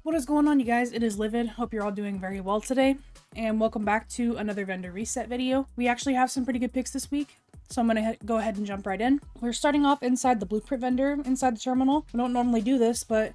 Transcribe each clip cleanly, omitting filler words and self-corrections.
What is going on, you guys? It is Livid. Hope you're all doing very well today, and welcome back to another vendor reset video. We actually have some pretty good picks this week, so I'm gonna go ahead and jump right in. We're starting off inside the blueprint vendor, inside the terminal. We don't normally do this, but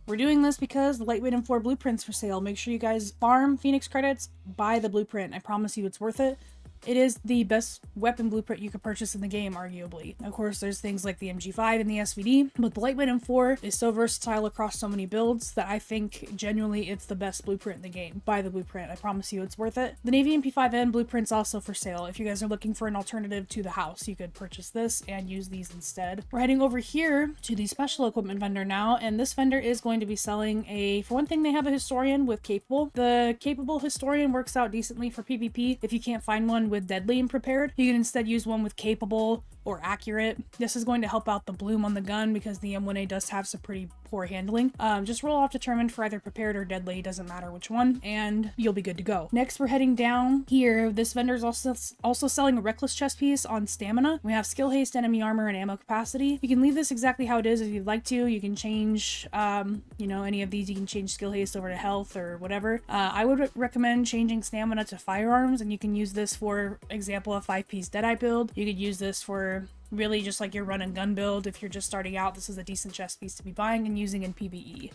we're doing this because the lightweight and 4 blueprints for sale. Make sure you guys farm Phoenix credits, buy the blueprint. I promise you it's worth it. It is the best weapon blueprint you could purchase in the game, arguably. Of course, there's things like the MG5 and the SVD, but the lightweight M4 is so versatile across so many builds that I think genuinely it's the best blueprint in the game. Buy the blueprint. I promise you it's worth it. The Navy MP5N blueprint's also for sale. If you guys are looking for an alternative to the house, you could purchase this and use these instead. We're heading over here to the special equipment vendor now, and this vendor is going to be selling for one thing, they have a historian with capable. The capable historian works out decently for PvP. If you can't find one with deadly and prepared, you can instead use one with capable or accurate. This is going to help out the bloom on the gun because the M1A does have some pretty poor handling. Just roll off determined for either prepared or deadly, doesn't matter which one, and you'll be good to go. Next, we're heading down here. This vendor is also selling a reckless chest piece on stamina. We have skill haste, enemy armor, and ammo capacity. You can leave this exactly how it is if you'd like to. You can change, any of these. You can change skill haste over to health or whatever. I would recommend changing stamina to firearms, and you can use this for example, a 5-piece Deadeye build. You could use this for really just like your run and gun build. If you're just starting out, this is a decent chest piece to be buying and using in PvE.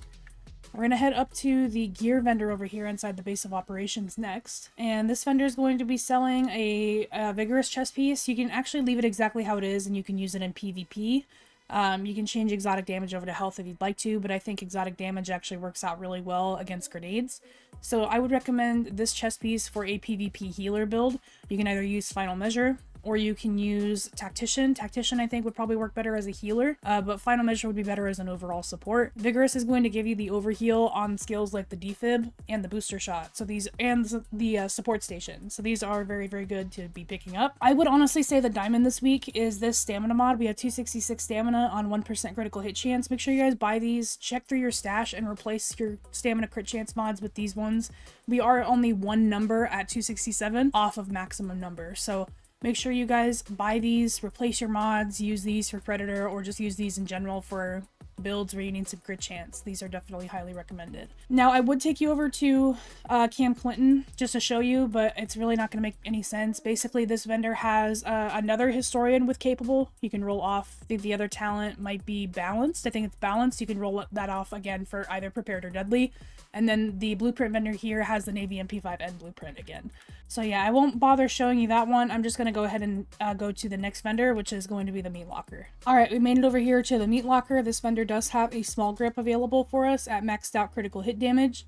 We're going to head up to the gear vendor over here inside the base of operations next. And this vendor is going to be selling a vigorous chest piece. You can actually leave it exactly how it is and you can use it in PvP. You can change exotic damage over to health if you'd like to, but I think exotic damage actually works out really well against grenades. So I would recommend this chest piece for a PvP healer build. You can either use Final Measure, or you can use Tactician. Tactician, I think, would probably work better as a healer, but Final Measure would be better as an overall support. Vigorous is going to give you the overheal on skills like the defib and the booster shot. So these, and the support station. So these are very, very good to be picking up. I would honestly say the diamond this week is this stamina mod. We have 266 stamina on 1% critical hit chance. Make sure you guys buy these, check through your stash, and replace your stamina crit chance mods with these ones. We are only one number at 267 off of maximum number. So make sure you guys buy these, replace your mods, use these for Predator, or just use these in general for builds where you need some crit chance. These are definitely highly recommended. Now, I would take you over to Cam Clinton just to show you, but it's really not going to make any sense. Basically, this vendor has another historian with capable. You can roll off. I think the other talent might be balanced. I think it's balanced. You can roll that off again for either prepared or deadly. And then the blueprint vendor here has the Navy MP5N blueprint again. So yeah, I won't bother showing you that one. I'm just going to go ahead and go to the next vendor, which is going to be the meat locker. All right, we made it over here to the meat locker. This vendor does have a small grip available for us at maxed out critical hit damage.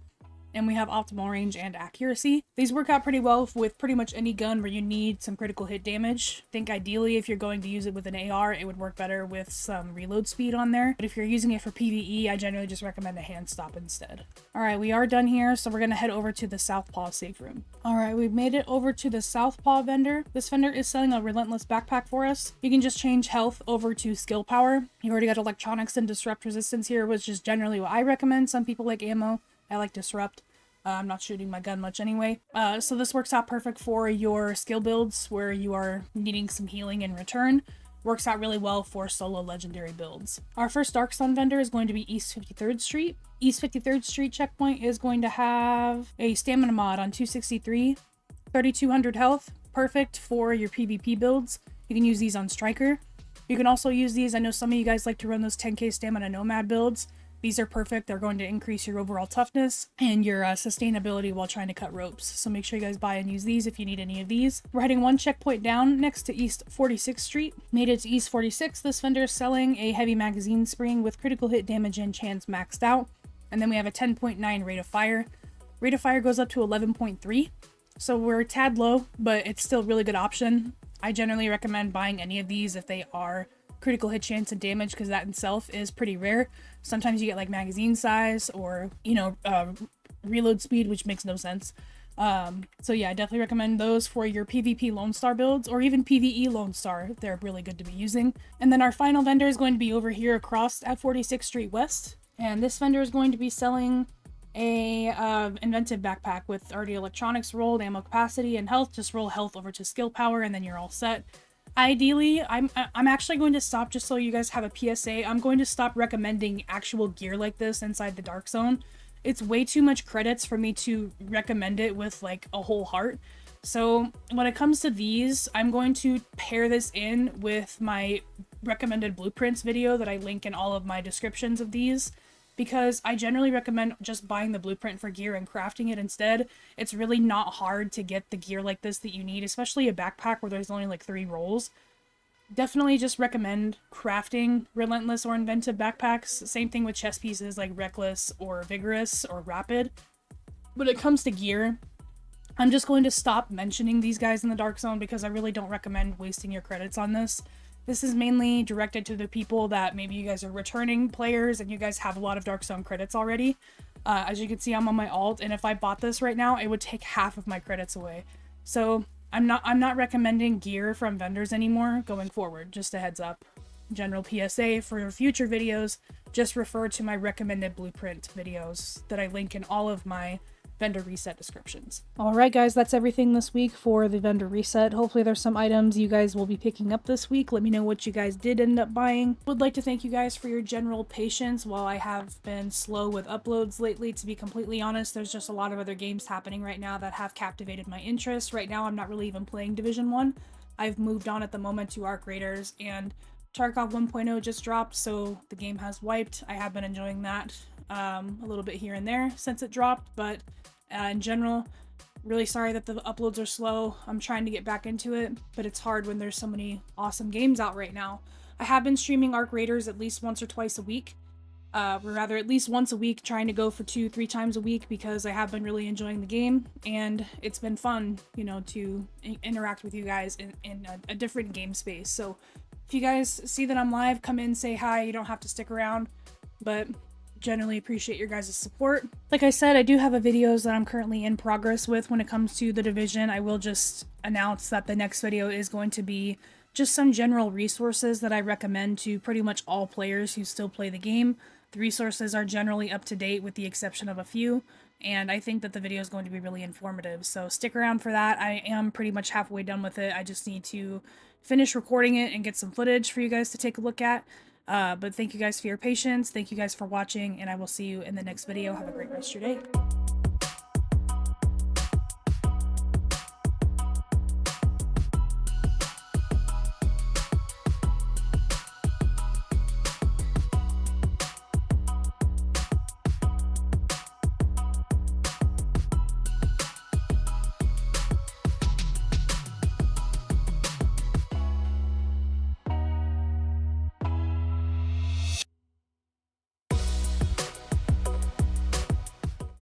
And we have optimal range and accuracy. These work out pretty well with pretty much any gun where you need some critical hit damage. I think ideally if you're going to use it with an AR, it would work better with some reload speed on there. But if you're using it for PvE, I generally just recommend a hand stop instead. All right, we are done here, so we're gonna head over to the Southpaw safe room. All right, we've made it over to the Southpaw vendor. This vendor is selling a relentless backpack for us. You can just change health over to skill power. You already got electronics and disrupt resistance here, which is generally what I recommend. Some people like ammo. I like disrupt. I'm not shooting my gun much anyway. So this works out perfect for your skill builds where you are needing some healing in return. Works out really well for solo legendary builds. Our first Dark Sun vendor is going to be East 53rd Street. East 53rd Street checkpoint is going to have a stamina mod on 263, 3200 health. Perfect for your PvP builds. You can use these on Striker. You can also use these. I know some of you guys like to run those 10k stamina nomad builds. These are perfect. They're going to increase your overall toughness and your sustainability while trying to cut ropes. So make sure you guys buy and use these if you need any of these. We're heading one checkpoint down next to East 46th Street. Made it to East 46. This vendor is selling a heavy magazine spring with critical hit damage and chance maxed out. And then we have a 10.9 rate of fire. Rate of fire goes up to 11.3. So we're a tad low, but it's still a really good option. I generally recommend buying any of these if they are critical hit chance and damage, because that in itself is pretty rare. Sometimes you get like magazine size or reload speed, which makes no sense. So yeah, I definitely recommend those for your PvP Lone Star builds or even PvE Lone Star. They're really good to be using. And then our final vendor is going to be over here across at 46th Street West, and this vendor is going to be selling a inventive backpack with already electronics rolled, ammo capacity, and health. Just roll health over to skill power and then you're all set. Ideally, I'm actually going to stop, just so you guys have a PSA, I'm going to stop recommending actual gear like this inside the Dark Zone. it's way too much credits for me to recommend it with like a whole heart. So when it comes to these, I'm going to pair this in with my recommended blueprints video that I link in all of my descriptions of these, because I generally recommend just buying the blueprint for gear and crafting it instead. It's really not hard to get the gear like this that you need, especially a backpack where there's only like 3 rolls. Definitely just recommend crafting relentless or inventive backpacks. Same thing with chest pieces like reckless or vigorous or rapid. When it comes to gear, I'm just going to stop mentioning these guys in the Dark Zone because I really don't recommend wasting your credits on this. This is mainly directed to the people that maybe you guys are returning players and you guys have a lot of Dark Zone credits already. As you can see, I'm on my alt, and if I bought this right now, it would take half of my credits away. So I'm not recommending gear from vendors anymore going forward, just a heads up. General PSA for future videos, just refer to my recommended blueprint videos that I link in all of my vendor reset descriptions. Alright guys, that's everything this week for the vendor reset. Hopefully there's some items you guys will be picking up this week. Let me know what you guys did end up buying. Would like to thank you guys for your general patience while I have been slow with uploads lately. To be completely honest, there's just a lot of other games happening right now that have captivated my interest. Right now I'm not really even playing Division 1. I've moved on at the moment to Arc Raiders, and Tarkov 1.0 just dropped, so the game has wiped. I have been enjoying that a little bit here and there since it dropped, but in general, really sorry that the uploads are slow. I'm trying to get back into it, but it's hard when there's so many awesome games out right now. I have been streaming Arc Raiders at least once or twice a week. Or rather, at least once a week, trying to go for 2-3 times a week because I have been really enjoying the game, and it's been fun, you know, to interact with you guys in a different game space. So if you guys see that I'm live, come in, say hi. You don't have to stick around, but generally appreciate your guys' support. Like I said, I do have videos that I'm currently in progress with when it comes to the Division. I will just announce that the next video is going to be just some general resources that I recommend to pretty much all players who still play the game. The resources are generally up to date with the exception of a few, and I think that the video is going to be really informative, so stick around for that. I am pretty much halfway done with it. I just need to finish recording it and get some footage for you guys to take a look at. But thank you guys for your patience, thank you guys for watching, and I will see you in the next video. Have a great rest of your day.